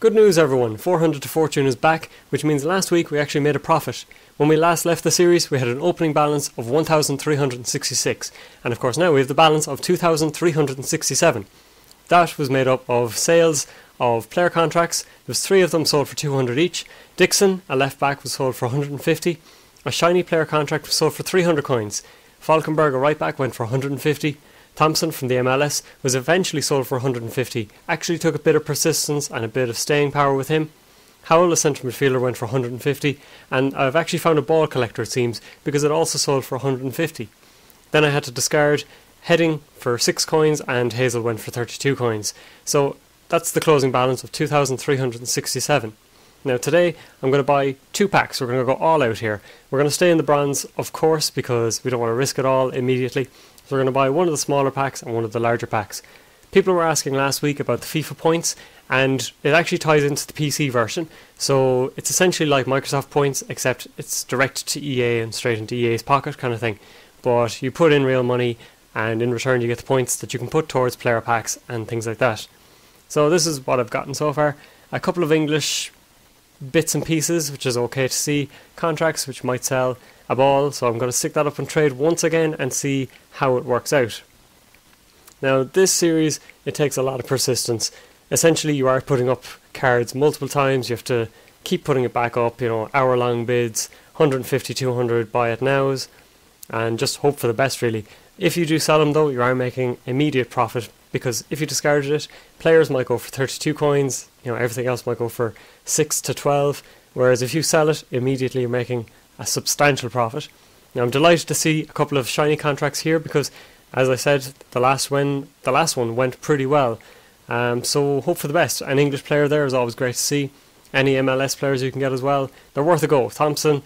Good news everyone, 400 to Fortune is back, which means last week we actually made a profit. When we last left the series we had an opening balance of 1,366, and of course now we have the balance of 2,367. That was made up of sales of player contracts. There was 3 of them sold for 200 each. Dixon, a left back, was sold for 150. A shiny player contract was sold for 300 coins. Falkenberg, a right back, went for 150. Thompson from the MLS was eventually sold for 150. Actually took a bit of persistence and a bit of staying power with him. Howell, a centre midfielder, went for 150, and I've actually found a ball collector, it seems, because it also sold for 150. Then I had to discard Heading for 6 coins and Hazel went for 32 coins. So that's the closing balance of 2,367. Now today I'm going to buy 2 packs. We're going to go all out here. We're going to stay in the bronze, of course, because we don't want to risk it all immediately. So we're going to buy one of the smaller packs and one of the larger packs. People were asking last week about the FIFA points, and it actually ties into the PC version. So it's essentially like Microsoft points, except it's direct to EA and straight into EA's pocket kind of thing. But you put in real money, and in return you get the points that you can put towards player packs and things like that. So this is what I've gotten so far. A couple of English bits and pieces, which is okay to see. Contracts, which might sell. A ball, so I'm going to stick that up and trade once again and see how it works out. Now this series, it takes a lot of persistence. Essentially you are putting up cards multiple times. You have to keep putting it back up, hour long bids, 150, 200 buy it nows, and just hope for the best really. If you do sell them though, you are making immediate profit, because if you discarded it, players might go for 32 coins, everything else might go for 6 to 12, whereas if you sell it, immediately you're making a substantial profit. Now I'm delighted to see a couple of shiny contracts here, because as I said, the last one went pretty well. So hope for the best. An English player there is always great to see. Any MLS players you can get as well, they're worth a go. Thompson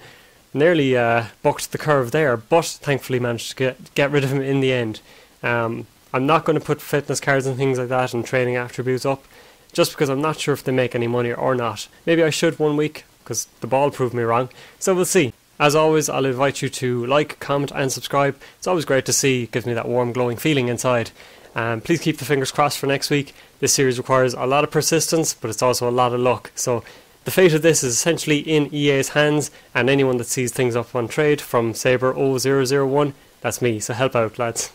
nearly bucked the curve there, but thankfully managed to get rid of him in the end. I'm not going to put fitness cards and things like that and training attributes up, just because I'm not sure if they make any money or not. Maybe I should one week, because the ball proved me wrong. So we'll see. As always, I'll invite you to like, comment and subscribe. It's always great to see. It gives me that warm, glowing feeling inside. Please keep the fingers crossed for next week. This series requires a lot of persistence, but it's also a lot of luck. So the fate of this is essentially in EA's hands, and anyone that sees things up on trade from Saber 0001, that's me. So help out, lads.